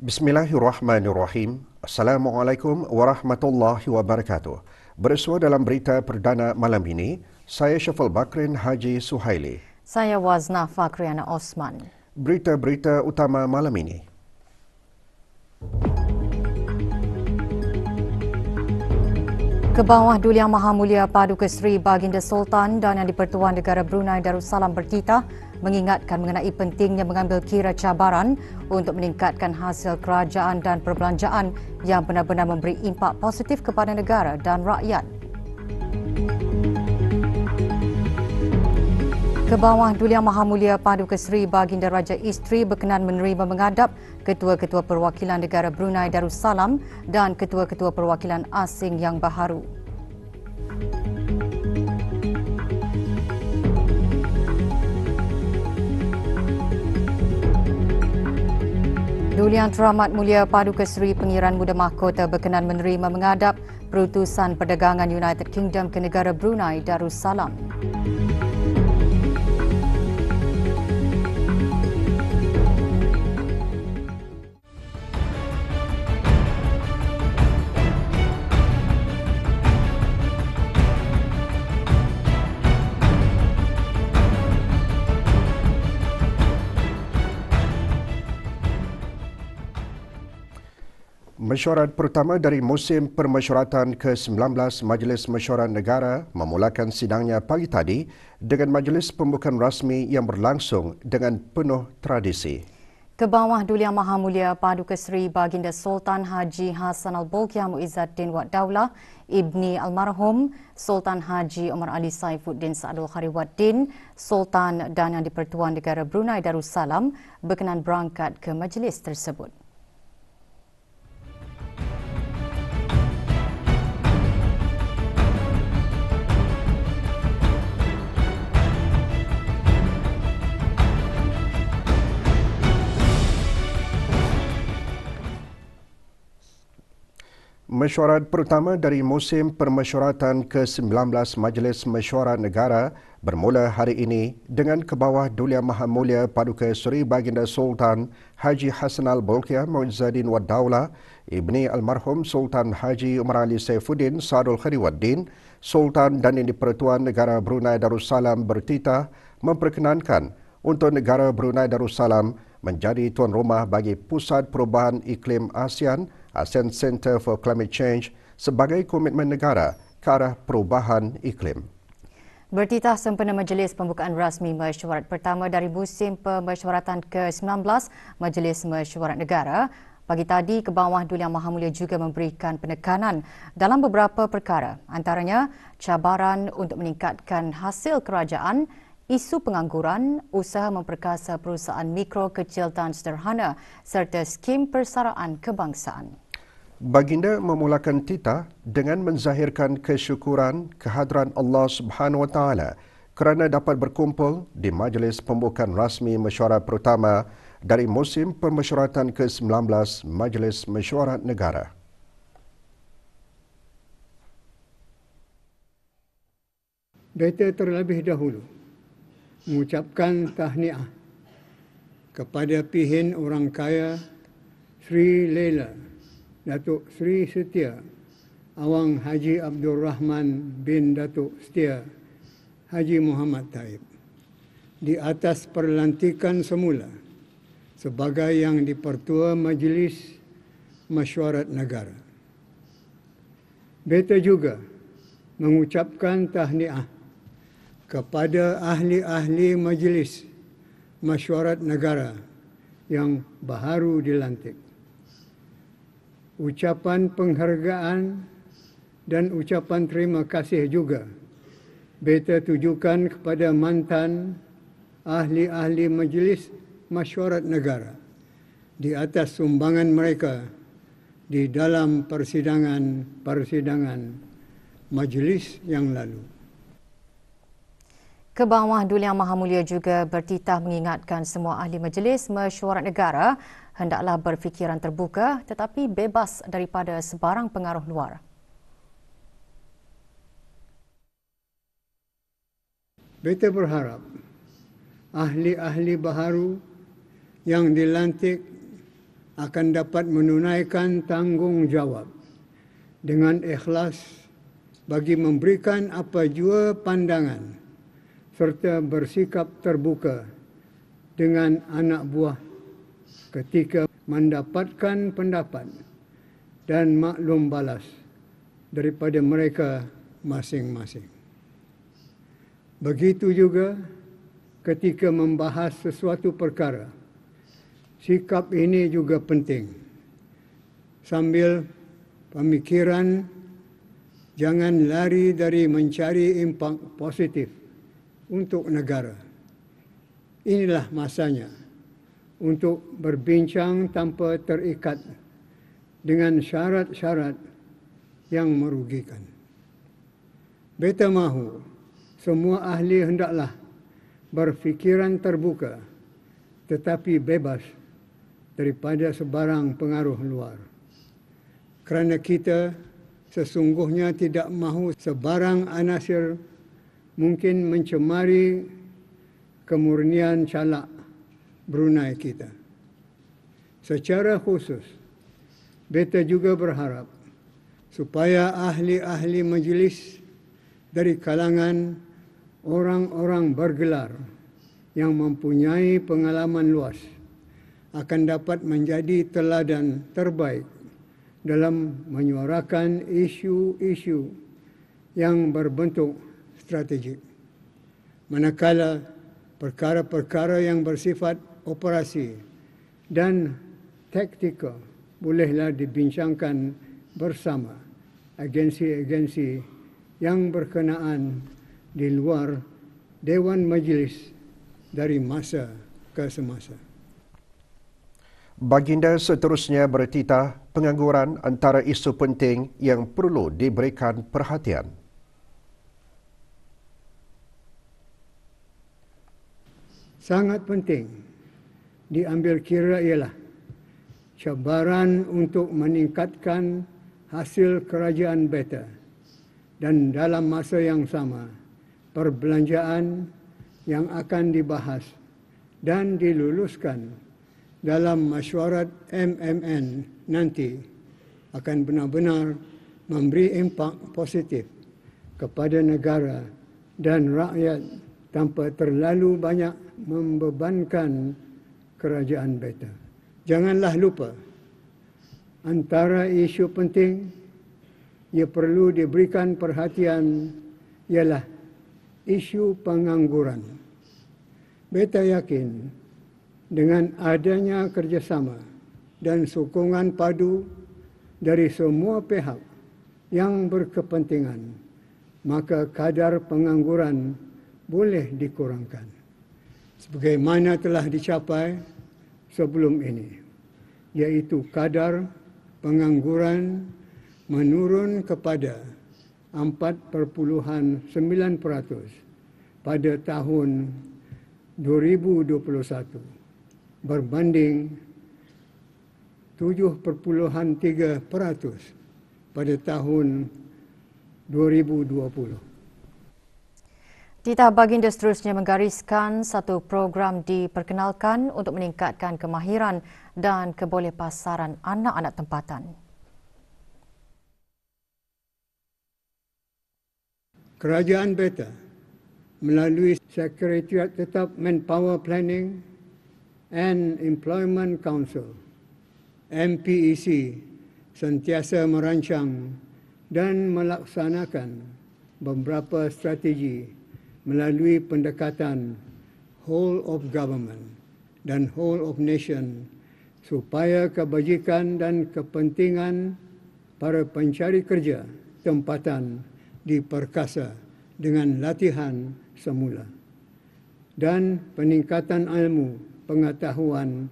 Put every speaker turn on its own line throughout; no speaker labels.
Bismillahirrahmanirrahim. Assalamualaikum warahmatullahi wabarakatuh. Bersua dalam berita perdana malam ini, saya Syafal Bakrin Haji Suhaili.
Saya Wazna Fakriana Osman.
Berita-berita utama malam ini.
Kebawah Duli Yang Maha Mulia Paduka Seri Baginda Sultan dan Yang di-Pertuan Negara Brunei Darussalam bertitah mengingatkan mengenai pentingnya mengambil kira cabaran untuk meningkatkan hasil kerajaan dan perbelanjaan yang benar-benar memberi impak positif kepada negara dan rakyat. Kebawah Duli Yang Maha Mulia Paduka Seri Baginda Raja Isteri berkenan menerima menghadap Ketua-Ketua Perwakilan Negara Brunei Darussalam dan Ketua-Ketua Perwakilan Asing yang baharu. Duli Yang Teramat Mulia Paduka Seri Pengiran Muda Mahkota berkenan menerima menghadap Perutusan Perdagangan United Kingdom ke negara Brunei Darussalam.
Mesyuarat pertama dari musim permesyuaratan ke-19 Majlis Mesyuarat Negara memulakan sidangnya pagi tadi dengan majlis pembukaan rasmi yang berlangsung dengan penuh tradisi.
Kebawah Duli Yang Maha Mulia Paduka Seri Baginda Sultan Haji Hassanal Bolkiah Muizzaddin Wad Daulah Ibni Almarhum Sultan Haji Omar Ali Saifuddin Saadul Khariwaddin Sultan dan Yang di-Pertuan Negara Brunei Darussalam berkenan berangkat ke majlis tersebut.
Mesyuarat pertama dari musim permesyuaratan ke-19 Majlis Mesyuarat Negara bermula hari ini dengan Kebawah Duli Yang Maha Mulia Paduka Seri Baginda Sultan Haji Hassanal Bolkiah Muizzaddin Wad Daulah Ibni Almarhum Sultan Haji Omar Ali Saifuddin Saadul Khariwaddin Sultan dan Yang di-Pertuan Negara Brunei Darussalam bertitah memperkenankan untuk negara Brunei Darussalam menjadi tuan rumah bagi Pusat Perubahan Iklim ASEAN Center for Climate Change sebagai komitmen negara ke arah perubahan iklim.
Bertitah sempena majlis pembukaan rasmi mesyuarat pertama dari musim pemesyuaratan ke-19 Majlis Mesyuarat Negara, pagi tadi Kebawah Duli Yang Maha Mulia juga memberikan penekanan dalam beberapa perkara, antaranya cabaran untuk meningkatkan hasil kerajaan, isu pengangguran, usaha memperkasa perusahaan mikro, kecil dan sederhana serta skim persaraan kebangsaan.
Baginda memulakan titah dengan menzahirkan kesyukuran kehadran Allah Subhanahu Wa Taala kerana dapat berkumpul di majlis pembukaan rasmi mesyuarat pertama dari musim permesyuaratan ke-19 Majlis Mesyuarat Negara.
Beta terlebih dahulu mengucapkan tahniah kepada pihin orang kaya Sri Laila Datuk Sri Setia Awang Haji Abdul Rahman bin Datuk Setia Haji Muhammad Taib di atas perlantikan semula sebagai Yang di-Pertua Majlis Mesyuarat Negara. Beta juga mengucapkan tahniah kepada ahli-ahli Majlis Mesyuarat Negara yang baharu dilantik. Ucapan penghargaan dan ucapan terima kasih juga beta tujukan kepada mantan ahli-ahli Majlis Mesyuarat Negara di atas sumbangan mereka di dalam persidangan majlis yang lalu.
Kebawah Duli Yang Maha Mulia juga bertitah mengingatkan semua ahli Majlis Mesyuarat Negara hendaklah berfikiran terbuka tetapi bebas daripada sebarang pengaruh luar.
Beta berharap ahli-ahli baharu yang dilantik akan dapat menunaikan tanggungjawab dengan ikhlas bagi memberikan apa jua pandangan serta bersikap terbuka dengan anak buah ketika mendapatkan pendapat dan maklum balas daripada mereka masing-masing. Begitu juga ketika membahas sesuatu perkara, sikap ini juga penting. Sambil pemikiran jangan lari dari mencari impak positif untuk negara. Inilah masanya untuk berbincang tanpa terikat dengan syarat-syarat yang merugikan. Beta mahu semua ahli hendaklah berfikiran terbuka tetapi bebas daripada sebarang pengaruh luar. Kerana kita sesungguhnya tidak mahu sebarang anasir mungkin mencemari kemurnian calak Brunei kita. Secara khusus, beta juga berharap supaya ahli-ahli majlis dari kalangan orang-orang bergelar yang mempunyai pengalaman luas akan dapat menjadi teladan terbaik dalam menyuarakan isu-isu yang berbentuk strategik. Manakala perkara-perkara yang bersifat operasi dan taktikal bolehlah dibincangkan bersama agensi-agensi yang berkenaan di luar Dewan Majlis dari masa ke semasa.
Baginda seterusnya bertitah pengangguran antara isu penting yang perlu diberikan perhatian.
Sangat penting diambil kira ialah cabaran untuk meningkatkan hasil kerajaan beta dan dalam masa yang sama perbelanjaan yang akan dibahas dan diluluskan dalam mesyuarat MMN nanti akan benar-benar memberi impak positif kepada negara dan rakyat tanpa terlalu banyak membebankan kerajaan beta. Janganlah lupa, antara isu penting yang perlu diberikan perhatian ialah isu pengangguran. Beta yakin dengan adanya kerjasama dan sokongan padu dari semua pihak yang berkepentingan, maka kadar pengangguran boleh dikurangkan sebagaimana telah dicapai sebelum ini, iaitu kadar pengangguran menurun kepada 4.9% pada tahun 2021 berbanding 7.3% pada tahun 2020.
Titah Baginda seterusnya menggariskan satu program diperkenalkan untuk meningkatkan kemahiran dan kebolehpasaran anak-anak tempatan.
Kerajaan beta melalui Sekretariat Tetap Manpower Planning and Employment Council MPEC sentiasa merancang dan melaksanakan beberapa strategi melalui pendekatan whole of government dan whole of nation supaya kebajikan dan kepentingan para pencari kerja tempatan diperkasa dengan latihan semula dan peningkatan ilmu pengetahuan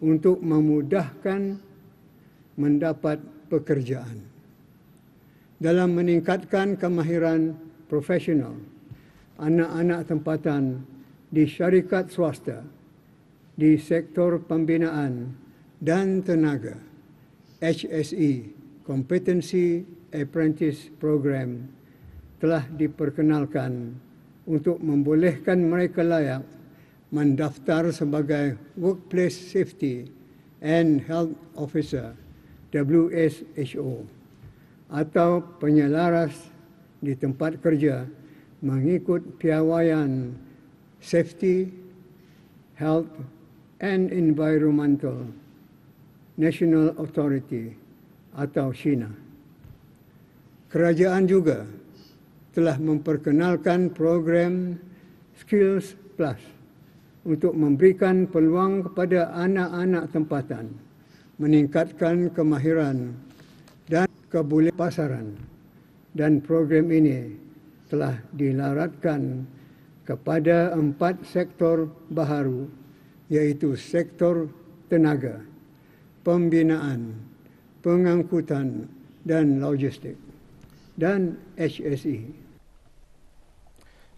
untuk memudahkan mendapat pekerjaan. Dalam meningkatkan kemahiran profesional anak-anak tempatan di syarikat swasta, di sektor pembinaan dan tenaga, HSE Competency Apprentice Program telah diperkenalkan untuk membolehkan mereka layak mendaftar sebagai Workplace Safety and Health Officer WSHO atau penyelaras di tempat kerja mengikut piawaian Safety, Health and Environmental National Authority atau SHINA. Kerajaan juga telah memperkenalkan program Skills Plus untuk memberikan peluang kepada anak-anak tempatan meningkatkan kemahiran dan kebolehpasaran, dan program ini telah dilaratkan kepada 4 sektor baharu, iaitu sektor tenaga, pembinaan, pengangkutan dan logistik, dan HSE.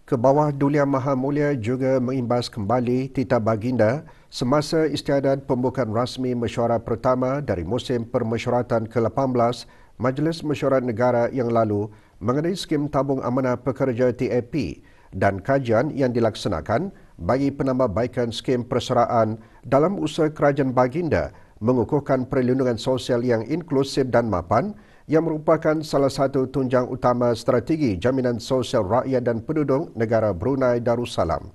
Kebawah Duli Yang Maha Mulia juga mengimbas kembali titah baginda semasa istiadat pembukaan rasmi mesyuarat pertama dari musim permesyuaratan ke-18 Majlis Mesyuarat Negara yang lalu mengenai skim tabung amanah pekerja TAP dan kajian yang dilaksanakan bagi penambahbaikan skim persaraan dalam usaha kerajaan baginda mengukuhkan perlindungan sosial yang inklusif dan mapan yang merupakan salah satu tunjang utama strategi jaminan sosial rakyat dan penduduk negara Brunei Darussalam.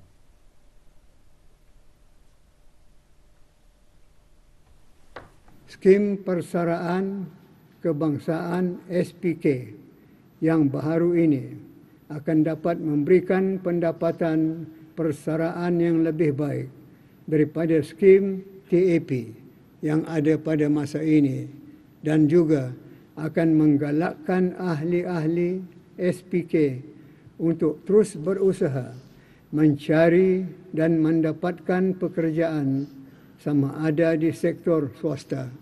Skim persaraan kebangsaan SPK yang baharu ini akan dapat memberikan pendapatan persaraan yang lebih baik daripada skim TAP yang ada pada masa ini, dan juga akan menggalakkan ahli-ahli SPK untuk terus berusaha mencari dan mendapatkan pekerjaan sama ada di sektor swasta,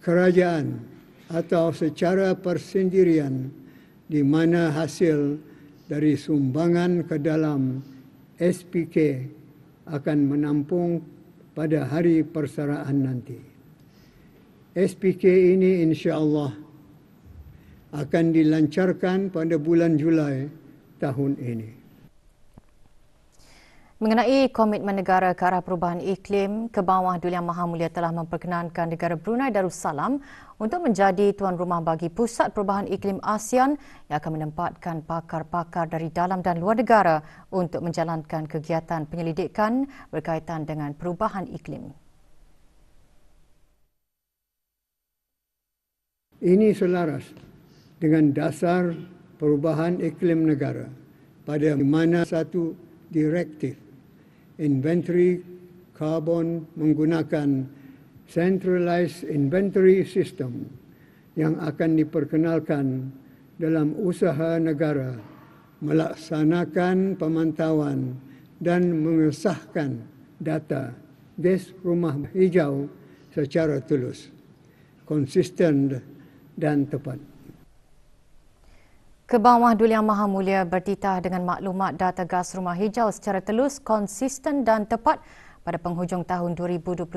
kerajaan atau secara persendirian, di mana hasil dari sumbangan ke dalam SPK akan menampung pada hari persaraan nanti. SPK ini insya-Allah akan dilancarkan pada bulan Julai tahun ini.
Mengenai komitmen negara ke arah perubahan iklim, Kebawah Duli Yang Maha Mulia telah memperkenankan negara Brunei Darussalam untuk menjadi tuan rumah bagi Pusat Perubahan Iklim ASEAN yang akan menempatkan pakar-pakar dari dalam dan luar negara untuk menjalankan kegiatan penyelidikan berkaitan dengan perubahan iklim.
Ini selaras dengan dasar perubahan iklim negara, pada mana satu direktif inventory karbon menggunakan centralized inventory system yang akan diperkenalkan dalam usaha negara melaksanakan pemantauan dan mengesahkan data gas rumah hijau secara tulus, konsisten dan tepat.
Kebawah Duli Yang Maha Mulia bertitah dengan maklumat data gas rumah hijau secara telus, konsisten dan tepat pada penghujung tahun 2023.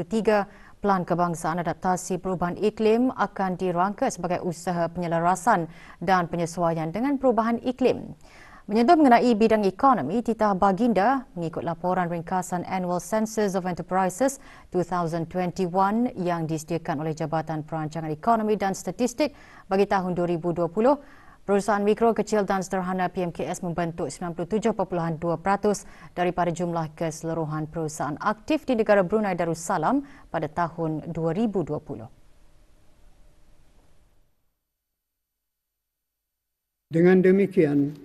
Pelan Kebangsaan Adaptasi Perubahan Iklim akan dirangka sebagai usaha penyelarasan dan penyesuaian dengan perubahan iklim. Menyentuh mengenai bidang ekonomi, titah baginda mengikut laporan ringkasan Annual Census of Enterprises 2021 yang disediakan oleh Jabatan Perancangan Ekonomi dan Statistik bagi tahun 2020, perusahaan mikro, kecil dan sederhana PMKS membentuk 97.2% daripada jumlah keseluruhan perusahaan aktif di negara Brunei Darussalam pada tahun 2020.
Dengan demikian,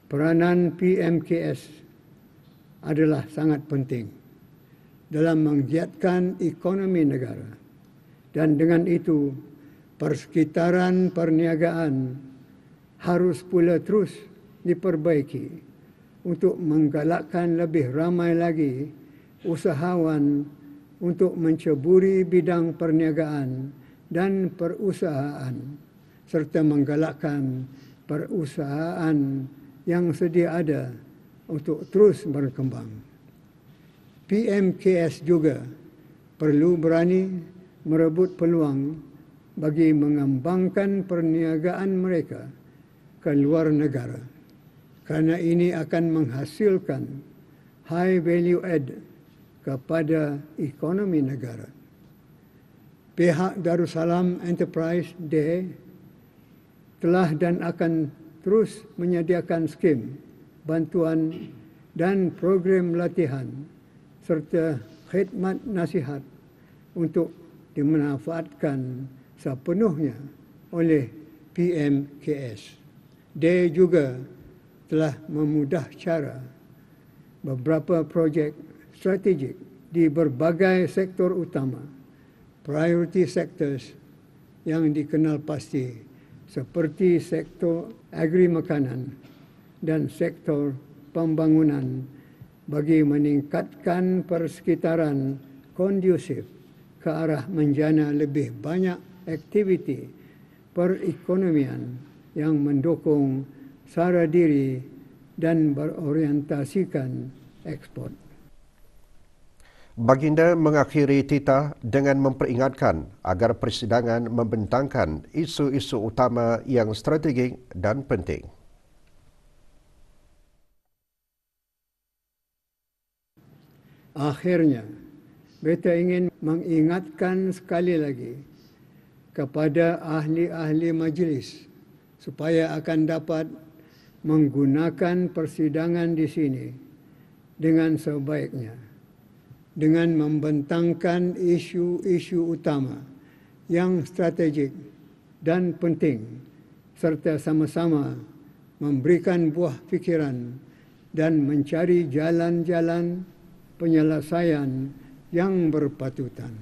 peranan PMKS adalah sangat penting dalam menggiatkan ekonomi negara, dan dengan itu persekitaran perniagaan harus pula terus diperbaiki untuk menggalakkan lebih ramai lagi usahawan untuk menceburi bidang perniagaan dan perusahaan serta menggalakkan perusahaan yang sedia ada untuk terus berkembang. PMKS juga perlu berani merebut peluang bagi mengembangkan perniagaan mereka ke luar negara, kerana ini akan menghasilkan high value add kepada ekonomi negara. Pihak Darussalam Enterprise Day telah dan akan terus menyediakan skim bantuan dan program latihan serta khidmat nasihat untuk dimanfaatkan sepenuhnya oleh PMKS. Dia juga telah memudah cara beberapa projek strategik di berbagai sektor utama, priority sectors yang dikenal pasti seperti sektor agri makanan dan sektor pembangunan bagi meningkatkan persekitaran kondusif ke arah menjana lebih banyak aktiviti perekonomian yang mendukung sara diri dan berorientasikan ekspor.
Baginda mengakhiri titah dengan memperingatkan agar persidangan membentangkan isu-isu utama yang strategik dan penting.
Akhirnya, beta ingin mengingatkan sekali lagi kepada ahli-ahli majlis supaya akan dapat menggunakan persidangan di sini dengan sebaiknya, dengan membentangkan isu-isu utama yang strategik dan penting serta sama-sama memberikan buah fikiran dan mencari jalan-jalan penyelesaian yang berpatutan.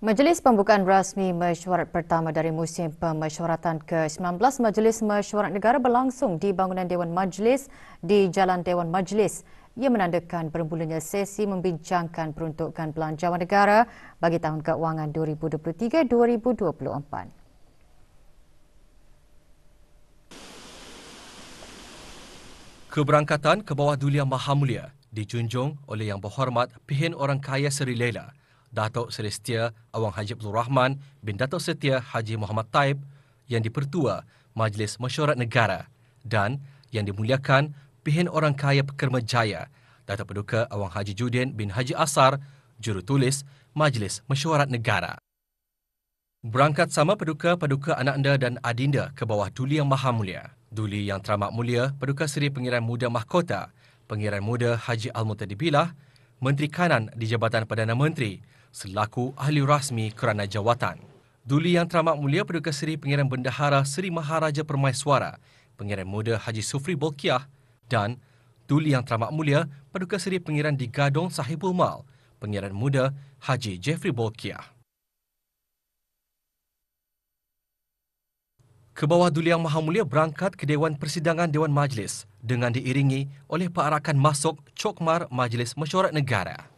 Majlis pembukaan rasmi mesyuarat pertama dari musim pemesyuaratan ke-19 Majlis Mesyuarat Negara berlangsung di bangunan Dewan Majlis di Jalan Dewan Majlis. Ia menandakan bermulanya sesi membincangkan peruntukan belanjawan negara bagi tahun keuangan 2023-2024.
Keberangkatan ke bawah Duli Yang Maha Mulia dijunjung oleh Yang Berhormat Pihin Orang Kaya Seri Laila, Datuk Seri Setia Awang Haji Abdul Rahman bin Datuk Setia Haji Muhammad Taib, yang dipertua Majlis Mesyuarat Negara, dan yang dimuliakan Pihin Orang Kaya Pekerma Jaya, Datuk Paduka Awang Haji Judin bin Haji Asar, Jurutulis Majlis Mesyuarat Negara. Berangkat sama Paduka Anak Anda dan Adinda ke bawah Duli Yang Maha Mulia. Duli Yang Teramat Mulia Paduka Seri Pengiran Muda Mahkota, Pengiran Muda Haji Al-Muhtadi Billah, Menteri Kanan di Jabatan Perdana Menteri, selaku ahli rasmi kerana jawatan. Duli Yang Teramat Mulia Paduka Seri Pengiran Bendahara Seri Maharaja Permaiswara, Pengiran Muda Haji Sufri Bolkiah, dan Duli Yang Teramat Mulia Paduka Seri Pengiran di Gadong Sahibul Mal, Pengiran Muda Haji Jeffrey Bolkiah. Ke bawah Duli Yang Maha Mulia berangkat ke Dewan Persidangan Dewan Majlis dengan diiringi oleh pearakan masuk Cokmar Majlis Mesyuarat Negara.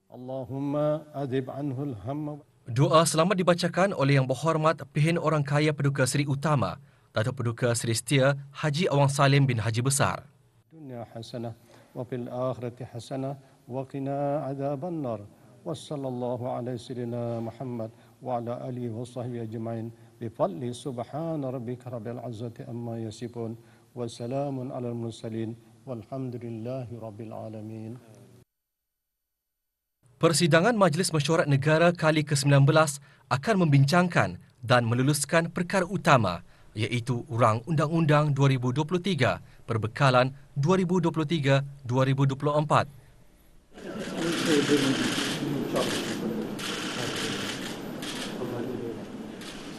Allahumma adhib anhul hamma.
Doa selamat dibacakan oleh Yang Berhormat Pihin Orang Kaya Paduka Seri Utama, Datuk Paduka Seri Setia Haji Awang Salim bin Haji Besar.
Dunia hasanah wa fil akhirati hasanah wa qina adzaban nar. Wassallallahu ala sayyidina Muhammad wa ala alihi wa sahbihi ajma'in bi fadli subhana rabbika rabbil izzati amma yasifun wa salamun alal mursalin walhamdulillahi rabbil alamin.
Persidangan Majlis Mesyuarat Negara kali ke-19 akan membincangkan dan meluluskan perkara utama, iaitu Rang Undang-Undang 2023 Perbekalan 2023-2024.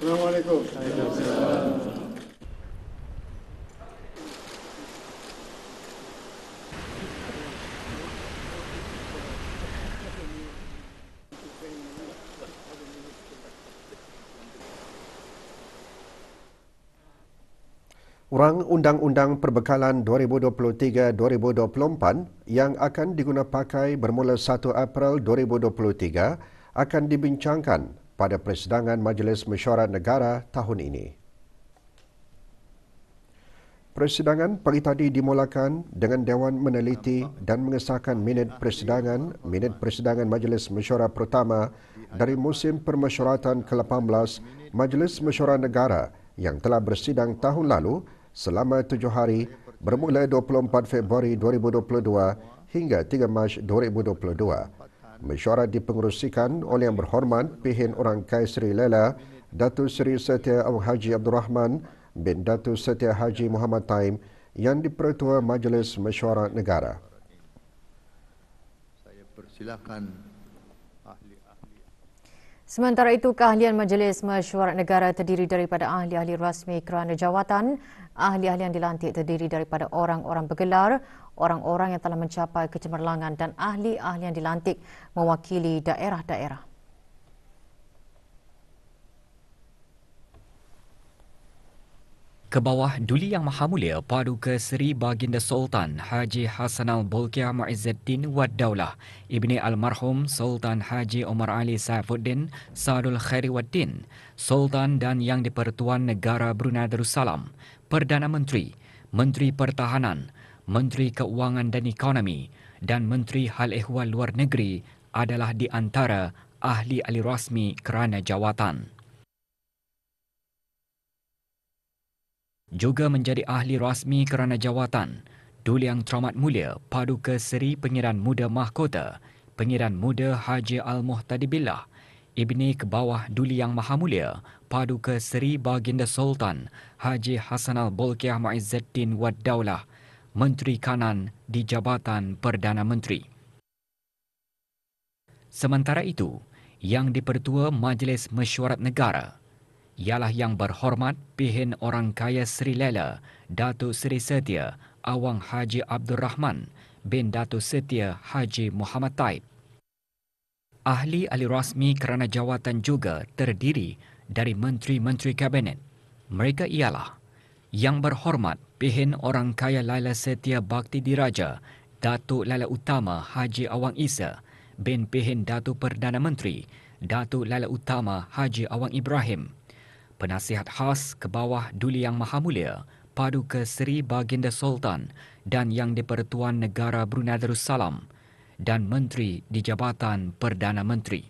Assalamualaikum.
Urang Undang-Undang Perbekalan 2023-2024 yang akan digunapakai bermula 1 April 2023 akan dibincangkan pada persidangan Majlis Mesyuarat Negara tahun ini. Persidangan pagi tadi dimulakan dengan Dewan meneliti dan mengesahkan minit persidangan Majlis Mesyuarat Pertama dari musim permesyuaratan ke-18 Majlis Mesyuarat Negara yang telah bersidang tahun lalu selama 7 hari bermula 24 Februari 2022 hingga 3 Mac 2022. Mesyuarat dipengerusikan oleh Yang Berhormat Pihin Orang Kaya Seri Lela, Datuk Seri Setia Awang Haji Abdul Rahman bin Datuk Setia Haji Muhammad Taib yang dipertua Majlis Mesyuarat Negara.
Saya persilakan.
Sementara itu, keahlian Majlis Mesyuarat Negara terdiri daripada ahli-ahli rasmi kerana jawatan, ahli-ahli yang dilantik terdiri daripada orang-orang bergelar, orang-orang yang telah mencapai kecemerlangan dan ahli-ahli yang dilantik mewakili daerah-daerah.
Kebawah Duli Yang Maha Mulia Paduka Seri Baginda Sultan Haji Hassanal Bolkiah Muizzuddin Wad Daulah Ibni Almarhum Sultan Haji Omar Ali Saifuddin Sadul Khairi Waddin, Sultan dan Yang di-Pertuan Negara Brunei Darussalam, Perdana Menteri, Menteri Pertahanan, Menteri Keuangan dan Ekonomi dan Menteri Hal Ehwal Luar Negeri adalah di antara ahli-ahli rasmi kerana jawatan. Juga menjadi ahli rasmi kerana jawatan Duli Yang Teramat Mulia Paduka Seri Pengiran Muda Mahkota Pengiran Muda Haji Al-Muhtadi Billah Ibni Kebawah Duli Yang Maha Mulia Paduka Seri Baginda Sultan Haji Hassanal Bolkiah Muizzuddin Wad Daulah, Menteri Kanan di Jabatan Perdana Menteri. Sementara itu, Yang di-Pertua Majlis Mesyuarat Negara ialah Yang Berhormat Pihin Orang Kaya Seri Lela, Datuk Seri Setia Awang Haji Abdul Rahman bin Datuk Setia Haji Muhammad Taib. Ahli-ahli rasmi kerana jawatan juga terdiri dari Menteri-Menteri Kabinet. Mereka ialah Yang Berhormat Pihin Orang Kaya Laila Setia Bakti Diraja, Datuk Laila Utama Haji Awang Isa bin Pihin Datuk Perdana Menteri, Datuk Laila Utama Haji Awang Ibrahim. Penasihat khas Kebawah Duli Yang Maha Mulia Paduka Seri Baginda Sultan dan Yang di-Pertuan Negara Brunei Darussalam dan Menteri di Jabatan Perdana Menteri.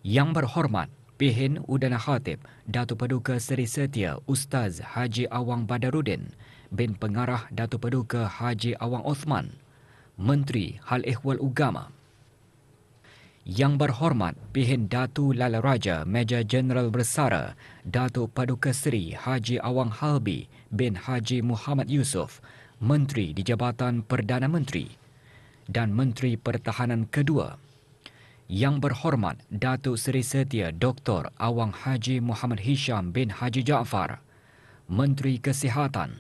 Yang Berhormat Pihin Udana Khatib Datuk Paduka Seri Setia Ustaz Haji Awang Badaruddin bin Pengarah Datuk Paduka Haji Awang Osman, Menteri Hal Ehwal Agama. Yang Berhormat Pihin Datu Lala Raja Major Jeneral Bersara Datuk Paduka Seri Haji Awang Halbi bin Haji Muhammad Yusof, Menteri di Jabatan Perdana Menteri dan Menteri Pertahanan kedua. Yang Berhormat Datuk Seri Setia Dr. Awang Haji Muhammad Hisham bin Haji Jaafar, Menteri Kesihatan.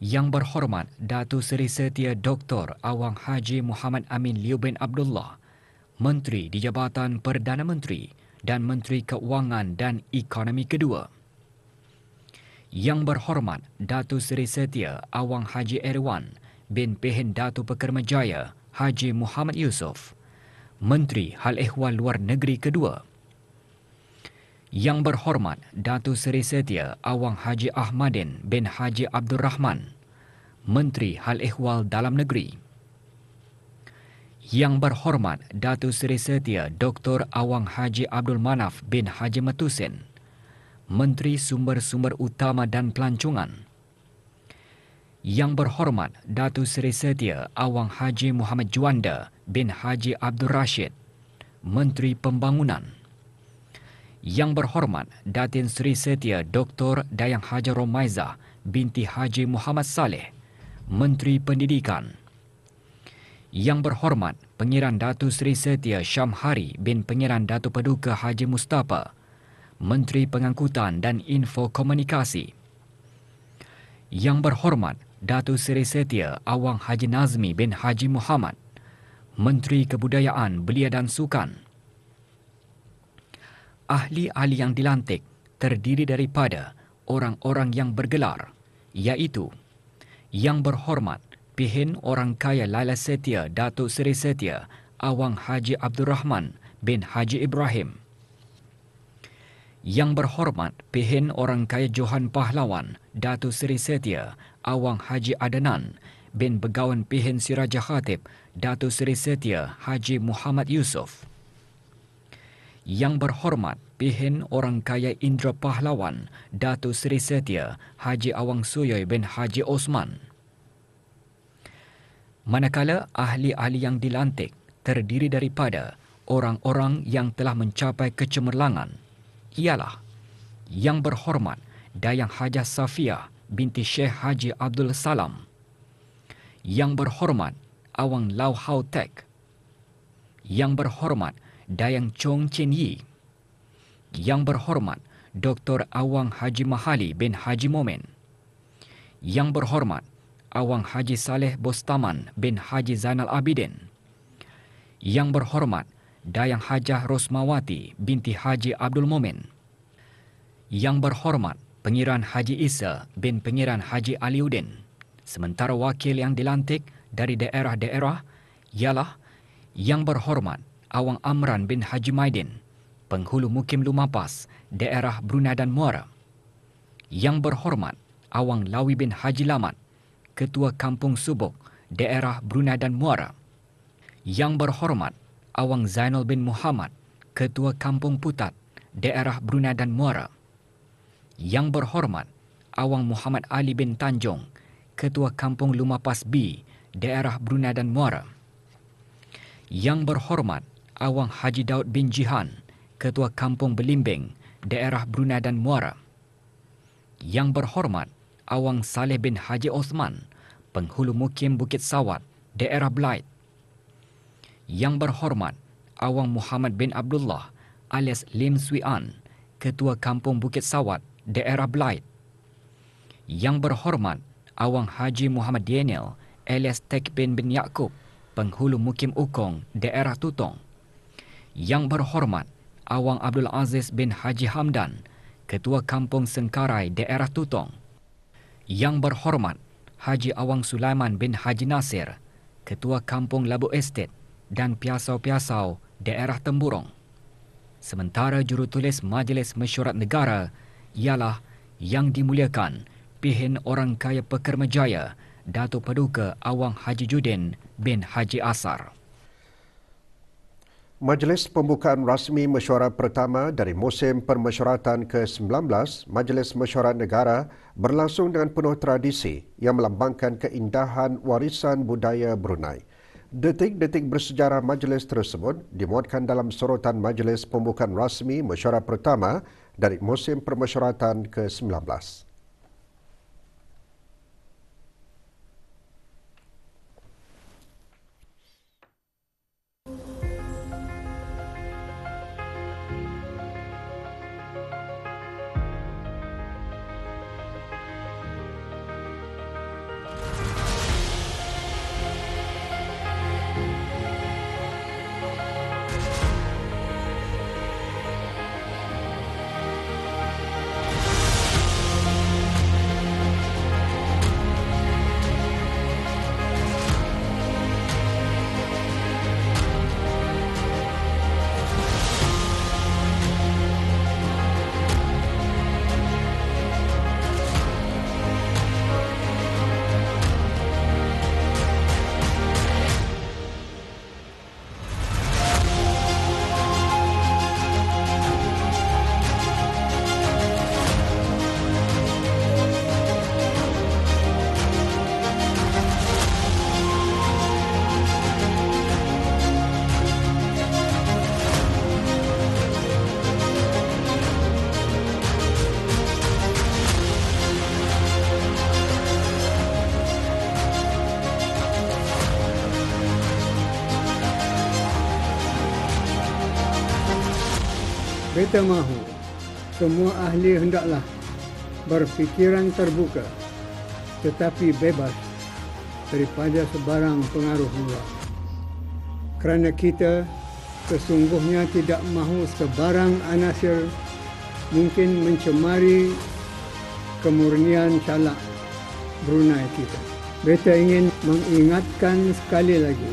Yang Berhormat Datuk Seri Setia Dr. Awang Haji Muhammad Amin Liu bin Abdullah, Menteri di Jabatan Perdana Menteri dan Menteri Keuangan dan Ekonomi kedua. Yang Berhormat Datuk Seri Setia Awang Haji Erwan bin Pihin Datuk Pekermajaya Haji Muhammad Yusof, Menteri Hal Ehwal Luar Negeri kedua. Yang Berhormat Datuk Seri Setia Awang Haji Ahmadin bin Haji Abdul Rahman, Menteri Hal Ehwal Dalam Negeri. Yang Berhormat Datuk Seri Setia Dr. Awang Haji Abdul Manaf bin Haji Matusin, Menteri Sumber-Sumber Utama dan Pelancongan. Yang Berhormat Datuk Seri Setia Awang Haji Muhammad Juanda bin Haji Abdul Rashid, Menteri Pembangunan. Yang Berhormat Datin Seri Setia Dr. Dayang Haja Romaizah binti Haji Muhammad Saleh, Menteri Pendidikan. Yang Berhormat Pengiran Datuk Seri Setia Syamhari bin Pengiran Datuk Paduka Haji Mustafa, Menteri Pengangkutan dan Info Komunikasi. Yang Berhormat Datuk Seri Setia Awang Haji Nazmi bin Haji Muhammad, Menteri Kebudayaan, Belia dan Sukan. Ahli-ahli yang dilantik terdiri daripada orang-orang yang bergelar, iaitu Yang Berhormat Pihin Orang Kaya Laila Setia Datuk Seri Setia Awang Haji Abdul Rahman bin Haji Ibrahim, Yang Berhormat Pihin Orang Kaya Johan Pahlawan Datuk Seri Setia Awang Haji Adnan bin Begawan Pihin Siraja Khatib Datuk Seri Setia Haji Muhammad Yusof, Yang Berhormat Pihin Orang Kaya Indra Pahlawan Datuk Seri Setia Haji Awang Suyoy bin Haji Osman. Manakala ahli-ahli yang dilantik terdiri daripada orang-orang yang telah mencapai kecemerlangan, ialah Yang Berhormat Dayang Hajah Safia binti Syekh Haji Abdul Salam, Yang Berhormat Awang Lau Hau Tek, Yang Berhormat Dayang Chong Chin Yi, Yang Berhormat Dr. Awang Haji Mahali bin Haji Momen, Yang Berhormat Awang Haji Saleh Bostaman bin Haji Zainal Abidin, Yang Berhormat Dayang Hajah Rosmawati binti Haji Abdul Momen, Yang Berhormat Pengiran Haji Isa bin Pengiran Haji Aliuddin. Sementara wakil yang dilantik dari daerah-daerah ialah Yang Berhormat Awang Amran bin Haji Maidin, Penghulu Mukim Lumapas, daerah Brunei dan Muara, Yang Berhormat Awang Lawi bin Haji Lamat, Ketua Kampung Subuk, daerah Brunei dan Muara, Yang Berhormat Awang Zainal bin Muhammad, Ketua Kampung Putat, daerah Brunei dan Muara, Yang Berhormat Awang Muhammad Ali bin Tanjung, Ketua Kampung Lumapas B, daerah Brunei dan Muara, Yang Berhormat Awang Haji Daud bin Jihan, Ketua Kampung Belimbing, daerah Brunei dan Muara, Yang Berhormat Awang Saleh bin Haji Osman, Penghulu Mukim Bukit Sawat, daerah Belait, Yang Berhormat Awang Muhammad bin Abdullah alias Lim Swee An, Ketua Kampung Bukit Sawat, daerah Belait, Yang Berhormat Awang Haji Muhammad Daniel alias Tekbin bin Yaakob, Penghulu Mukim Ukong, daerah Tutong, Yang Berhormat Awang Abdul Aziz bin Haji Hamdan, Ketua Kampung Sengkarai, daerah Tutong, Yang Berhormat Haji Awang Sulaiman bin Haji Nasir, Ketua Kampung Labu Estate dan Piasau-Piasau, daerah Temburong. Sementara jurutulis Majlis Mesyuarat Negara ialah Yang Dimuliakan Pihin Orang Kaya Pekermajaya Datuk Paduka Awang Haji Judin bin Haji Asar.
Majlis pembukaan rasmi mesyuarat pertama dari musim permesyuaratan ke-19 Majlis Mesyuarat Negara berlangsung dengan penuh tradisi yang melambangkan keindahan warisan budaya Brunei. Detik-detik bersejarah majlis tersebut dimuatkan dalam sorotan Majlis Pembukaan Rasmi Mesyuarat Pertama dari musim permesyuaratan ke-19.
Beta mahu semua ahli hendaklah berfikiran terbuka tetapi bebas daripada sebarang pengaruh luar. Kerana kita sesungguhnya tidak mahu sebarang anasir mungkin mencemari kemurnian calak Brunei kita. Beta ingin mengingatkan sekali lagi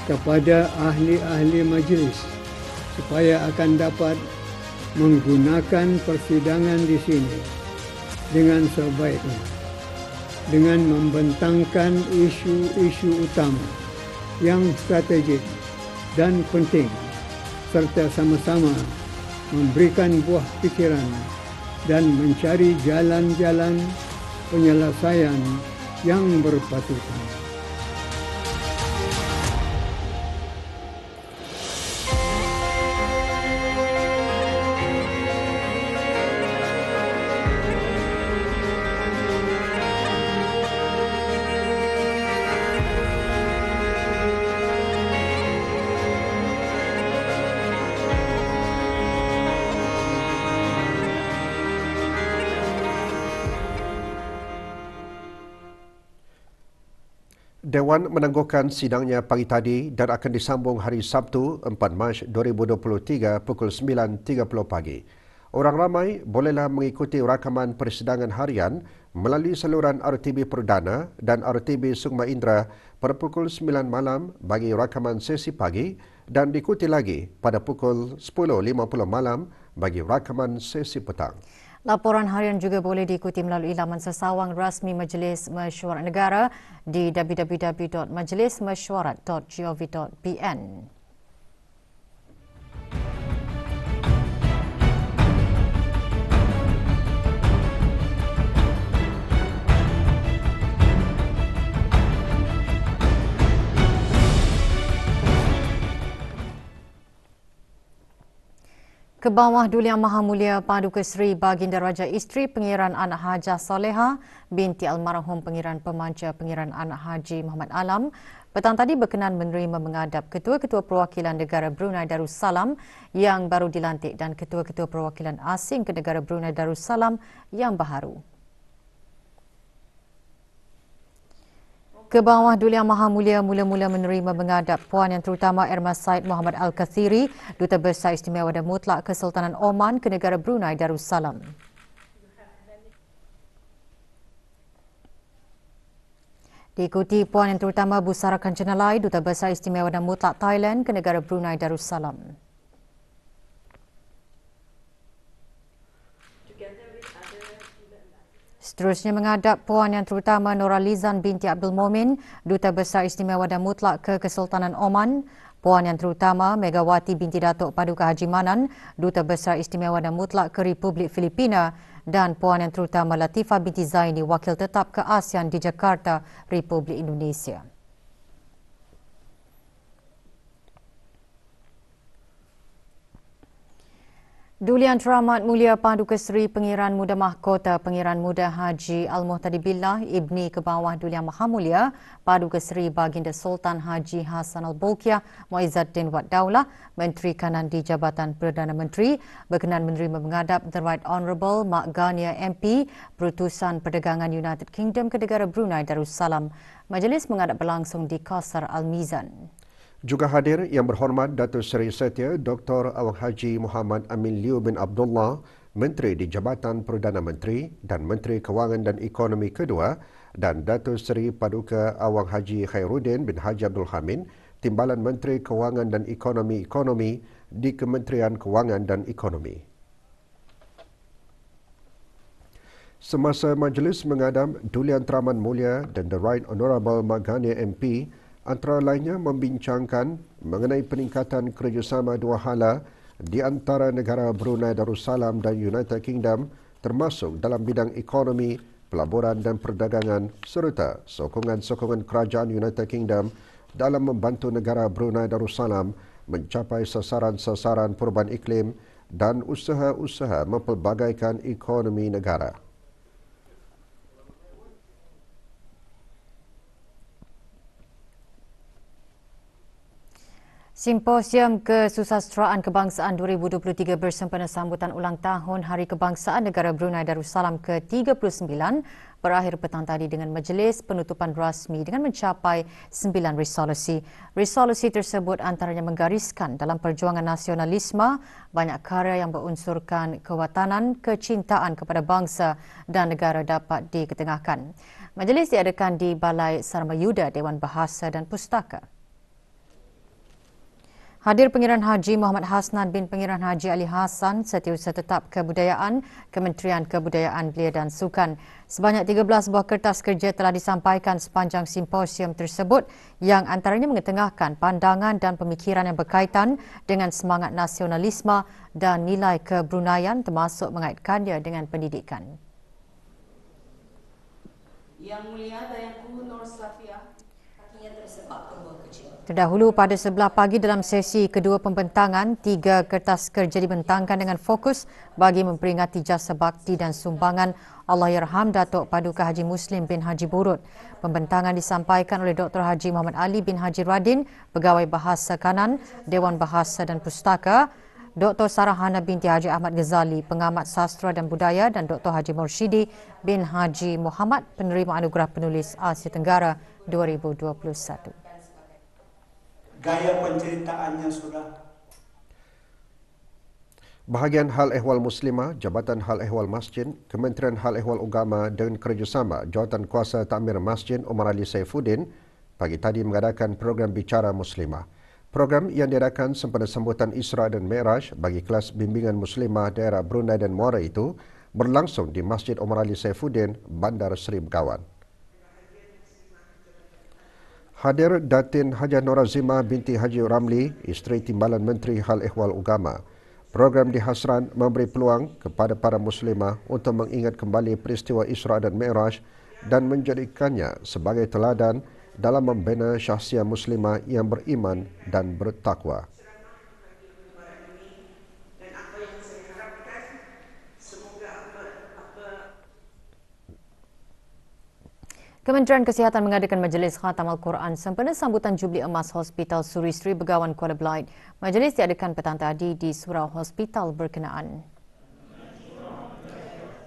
kepada ahli-ahli majlis supaya akan dapat menggunakan persidangan di sini dengan sebaiknya, dengan membentangkan isu-isu utama yang strategik dan penting, serta sama-sama memberikan buah fikiran dan mencari jalan-jalan penyelesaian yang berpatutan.
Dewan menangguhkan sidangnya pagi tadi dan akan disambung hari Sabtu 4 Mac 2023 pukul 9.30 pagi. Orang ramai bolehlah mengikuti rakaman persidangan harian melalui saluran RTB Perdana dan RTB Sukma Indra pada pukul 9 malam bagi rakaman sesi pagi dan diikuti lagi pada pukul 10.50 malam bagi rakaman sesi petang.
Laporan harian juga boleh diikuti melalui laman sesawang rasmi Majlis Mesyuarat Negara di www.majlismesyuarat.gov.pn. Kebawah Duli Yang Maha Mulia Paduka Seri Baginda Raja Isteri Pengiran Anak Hajah Soleha binti almarhum Pengiran Pemanca Pengiran Anak Haji Muhammad Alam petang tadi berkenan menerima menghadap Ketua-Ketua Perwakilan Negara Brunei Darussalam yang baru dilantik dan Ketua-Ketua Perwakilan Asing ke Negara Brunei Darussalam yang baharu. Kebawah Duli Yang Maha Mulia mula-mula menerima menghadap Puan Yang Terutama Ermas Said Muhammad Al-Kathiri, Duta Besar Istimewa dan Mutlak Kesultanan Oman ke Negara Brunei Darussalam. Diikuti Puan Yang Terutama Busara Kanchanalai, Duta Besar Istimewa dan Mutlak Thailand ke Negara Brunei Darussalam. Seterusnya menghadap Puan Yang Terutama Noralizan binti Abdul Momin, Duta Besar Istimewa dan Mutlak ke Kesultanan Oman, Puan Yang Terutama Megawati binti Datuk Paduka Haji Manan, Duta Besar Istimewa dan Mutlak ke Republik Filipina dan Puan Yang Terutama Latifah binti Zaini, Wakil Tetap ke ASEAN di Jakarta, Republik Indonesia. Duli Yang Teramat Mulia Paduka Seri Pengiran Muda Mahkota Pengiran Muda Haji Al-Muhtadi Billah Ibni Kebawah Duli Yang Maha Mulia Paduka Seri Baginda Sultan Haji Hassan Al-Bolkiah Muizzaddin Wad Daulah Menteri Kanan di Jabatan Perdana Menteri berkenan menerima menghadap The Right Honourable Mak Ghania MP Perutusan Perdagangan United Kingdom ke Negara Brunei Darussalam. Majlis menghadap berlangsung di Qasar Al-Mizan.
Juga hadir Yang Berhormat Datuk Seri Setia Dr. Awang Haji Muhammad Amin Liu bin Abdullah, Menteri di Jabatan Perdana Menteri dan Menteri Kewangan dan Ekonomi kedua, dan Datuk Seri Paduka Awang Haji Khairuddin bin Haji Abdul Hamid, Timbalan Menteri Kewangan dan Ekonomi di Kementerian Kewangan dan Ekonomi. Semasa majlis menghadap Duli Yang Teramat Mulia dan The Right Honourable Mak Ghania MP, antara lainnya membincangkan mengenai peningkatan kerjasama dua hala di antara negara Brunei Darussalam dan United Kingdom termasuk dalam bidang ekonomi, pelaburan dan perdagangan serta sokongan-sokongan kerajaan United Kingdom dalam membantu negara Brunei Darussalam mencapai sasaran-sasaran perubahan iklim dan usaha-usaha mempelbagaikan ekonomi negara.
Simposium Kesusasteraan Kebangsaan 2023 bersempena sambutan ulang tahun Hari Kebangsaan Negara Brunei Darussalam ke-39 berakhir petang tadi dengan majlis penutupan rasmi dengan mencapai 9 resolusi. Resolusi tersebut antaranya menggariskan dalam perjuangan nasionalisme banyak karya yang berunsurkan kewatanan, kecintaan kepada bangsa dan negara dapat diketengahkan. Majlis diadakan di Balai Sarma Yuda Dewan Bahasa dan Pustaka. Hadir Pengiran Haji Muhammad Hasnan bin Pengiran Haji Ali Hassan, Setiausaha Tetap Kebudayaan, Kementerian Kebudayaan Belia dan Sukan. Sebanyak 13 buah kertas kerja telah disampaikan sepanjang simposium tersebut yang antaranya mengetengahkan pandangan dan pemikiran yang berkaitan dengan semangat nasionalisme dan nilai kebruneian termasuk mengaitkannya dengan pendidikan. Yang Mulia Dayangku Nur Safiah kakinya tersepak ke buah kecil. Terdahulu pada sebelah pagi dalam sesi kedua pembentangan, 3 kertas kerja dibentangkan dengan fokus bagi memperingati jasa bakti dan sumbangan Allahyarham Datuk Paduka Haji Muslim bin Haji Burut. Pembentangan disampaikan oleh Dr. Haji Muhammad Ali bin Haji Radin, Pegawai Bahasa Kanan, Dewan Bahasa dan Pustaka, Dr. Sarahana binti Haji Ahmad Ghazali, Pengamat Sastra dan Budaya dan Dr. Haji Murshidi bin Haji Muhammad, Penerima Anugerah Penulis Asia Tenggara 2021.
Gaya penceritaannya sudah.
Bahagian Hal Ehwal Muslimah, Jabatan Hal Ehwal Masjid, Kementerian Hal Ehwal Agama dengan kerjasama Jawatan Kuasa Takmir Masjid Omar Ali Saifuddin pagi tadi mengadakan program Bicara Muslimah. Program yang diadakan sempena sambutan Isra dan Mi'raj bagi kelas bimbingan Muslimah daerah Brunei dan Muara itu berlangsung di Masjid Omar Ali Saifuddin, Bandar Seri Begawan. Hadir Datin Haja Norazimah binti Haji Ramli, isteri Timbalan Menteri Hal Ehwal Agama. Program dihasran memberi peluang kepada para muslimah untuk mengingat kembali peristiwa Isra dan Mi'raj dan menjadikannya sebagai teladan dalam membina syahsiah muslimah yang beriman dan bertakwa.
Kementerian Kesihatan mengadakan majlis khatam Al-Quran sempena sambutan Jubli Emas Hospital Suri Sri Begawan Kuala Belait. Majlis diadakan petang tadi di surau hospital berkenaan.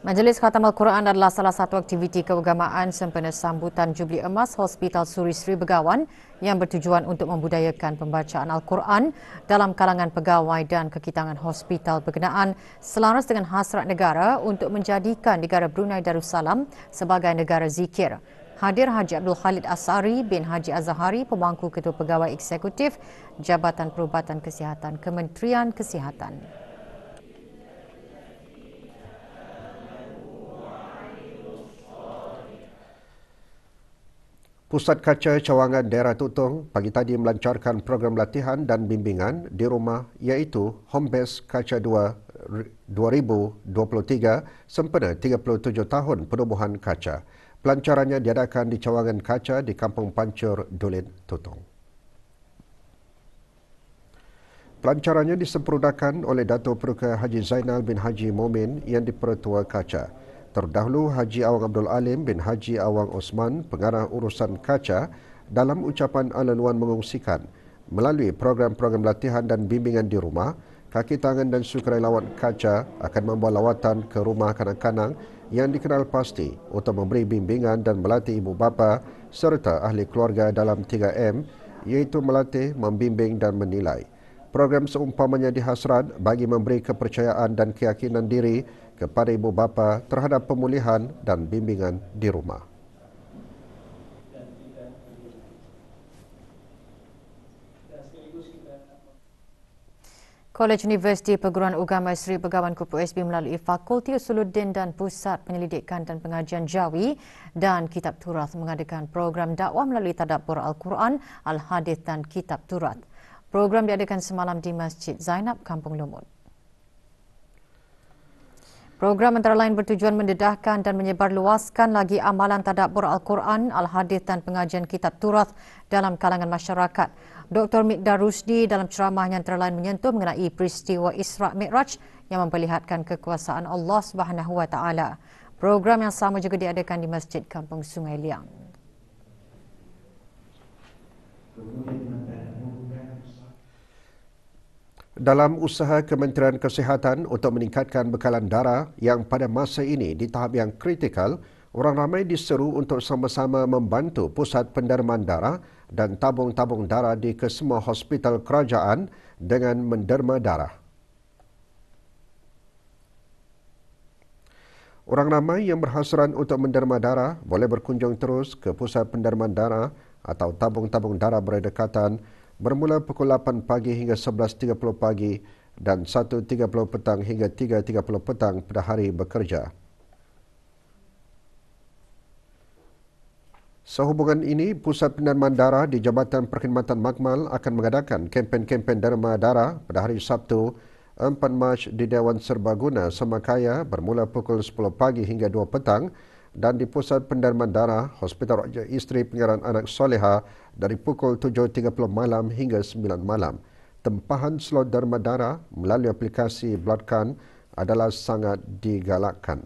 Majlis khatam Al-Quran adalah salah satu aktiviti keagamaan sempena sambutan Jubli Emas Hospital Suri Sri Begawan yang bertujuan untuk membudayakan pembacaan Al-Quran dalam kalangan pegawai dan kekitangan hospital berkenaan selaras dengan hasrat negara untuk menjadikan negara Brunei Darussalam sebagai negara zikir. Hadir Haji Abdul Khalid Asari bin Haji Azhari, Pemangku Ketua Pegawai Eksekutif Jabatan Perubatan Kesihatan Kementerian Kesihatan.
Pusat Kaca Cawangan Daerah Tutong pagi tadi melancarkan program latihan dan bimbingan di rumah iaitu Home Base Kaca 2 2023 sempena 37 tahun penubuhan kaca. Pelancarannya diadakan di Cawangan Kaca di Kampung Pancur, Dulit, Tutong. Pelancarannya disempurnakan oleh Datuk Peruka Haji Zainal bin Haji Momin yang dipertua Kaca. Terdahulu Haji Awang Abdul Alim bin Haji Awang Osman, Pengarah Urusan Kaca, dalam ucapan alaluan mengungsikan melalui program-program latihan dan bimbingan di rumah, kaki tangan dan sukarelawan Kaca akan membawa lawatan ke rumah kanak-kanak yang dikenal pasti untuk memberi bimbingan dan melatih ibu bapa serta ahli keluarga dalam 3M, iaitu melatih, membimbing dan menilai. Program seumpamanya dihasrat bagi memberi kepercayaan dan keyakinan diri kepada ibu bapa terhadap pemulihan dan bimbingan di rumah.
Kolej Universiti Perguruan Agama Seri Begawan Kupu SB melalui Fakulti Usuluddin dan Pusat Penyelidikan dan Pengajian Jawi dan Kitab Turath mengadakan program dakwah melalui Tadabbur Al-Quran, Al-Hadith dan Kitab Turath. Program diadakan semalam di Masjid Zainab, Kampung Lumut. Program antara lain bertujuan mendedahkan dan menyebarluaskan lagi amalan Tadabbur Al-Quran, Al-Hadith dan Pengajian Kitab Turath dalam kalangan masyarakat. Dr. Miqdar Rusdi dalam ceramahnya antara lain menyentuh mengenai peristiwa Isra Mi'raj yang memperlihatkan kekuasaan Allah Subhanahu Wa Taala. Program yang sama juga diadakan di Masjid Kampung Sungai Liang.
Dalam usaha Kementerian Kesihatan untuk meningkatkan bekalan darah yang pada masa ini di tahap yang kritikal, orang ramai diseru untuk sama-sama membantu pusat pendermaan darah dan tabung-tabung darah di kesemua hospital kerajaan dengan menderma darah. Orang ramai yang berhasrat untuk menderma darah boleh berkunjung terus ke pusat pendermaan darah atau tabung-tabung darah berdekatan bermula pukul 8 pagi hingga 11.30 pagi dan 1.30 petang hingga 3.30 petang pada hari bekerja. Sehubungan ini, Pusat Pendermaan Darah di Jabatan Perkhidmatan Makmal akan mengadakan kempen-kempen derma darah pada hari Sabtu 4 Mac di Dewan Serbaguna Semakaya bermula pukul 10 pagi hingga 2 petang dan di Pusat Pendermaan Darah Hospital Raja Isteri Pengaraan Anak Soleha dari pukul 7.30 malam hingga 9 malam. Tempahan slot derma darah melalui aplikasi Bloodcan adalah sangat digalakkan.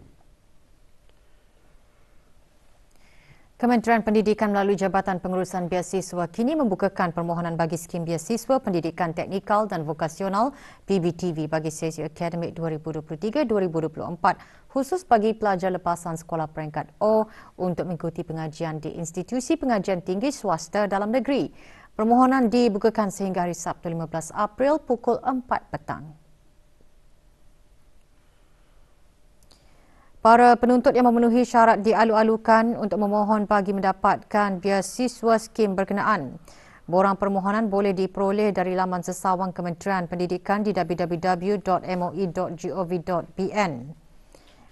Kementerian Pendidikan melalui Jabatan Pengurusan Biasiswa kini membukakan permohonan bagi skim biasiswa pendidikan teknikal dan vokasional PBTV bagi sesi akademik 2023-2024 khusus bagi pelajar lepasan sekolah peringkat O untuk mengikuti pengajian di institusi pengajian tinggi swasta dalam negeri. Permohonan dibukakan sehingga hari Sabtu 15 April pukul 4 petang. Para penuntut yang memenuhi syarat dialu-alukan untuk memohon bagi mendapatkan biasiswa skim berkenaan. Borang permohonan boleh diperoleh dari laman sesawang Kementerian Pendidikan di www.moi.gov.pn.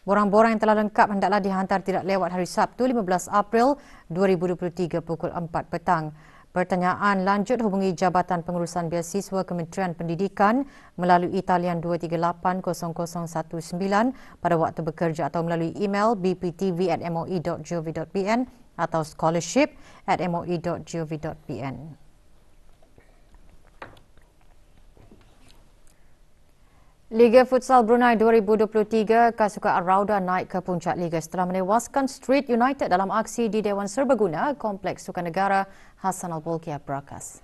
Borang-borang yang telah lengkap hendaklah dihantar tidak lewat hari Sabtu 15 April 2023 pukul 4 petang. Pertanyaan lanjut hubungi Jabatan Pengurusan Biasiswa Kementerian Pendidikan melalui talian 238-0019 pada waktu bekerja atau melalui email bptv@moi.gov.pn atau scholarship@moi.gov.pn. Liga Futsal Brunei 2023 Kasukaan Rauda naik ke puncak liga setelah menewaskan Street United dalam aksi di Dewan Serbaguna Kompleks Sukan Negara Hassan Al-Bolkiah Brakas.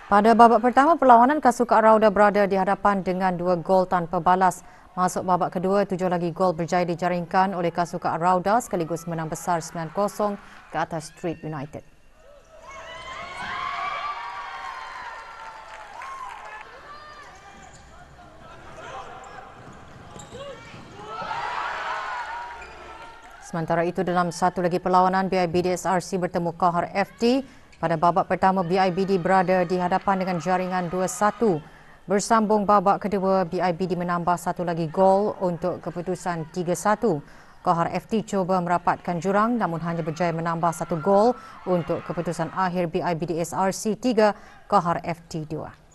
Pada babak pertama, perlawanan Kasukaan Rauda berada di hadapan dengan 2 gol tanpa balas. Masuk babak kedua, 7 lagi gol berjaya dijaringkan oleh Kasukaan Rauda sekaligus menang besar 9-0 ke atas Street United. Sementara itu, dalam satu lagi perlawanan, BIBD SRC bertemu Kahar FT. Pada babak pertama, BIBD berada di hadapan dengan jaringan 2-1. Bersambung babak kedua, BIBD menambah satu lagi gol untuk keputusan 3-1. Kahar FT cuba merapatkan jurang namun hanya berjaya menambah satu gol untuk keputusan akhir BIBD SRC 3, Kahar FT 2.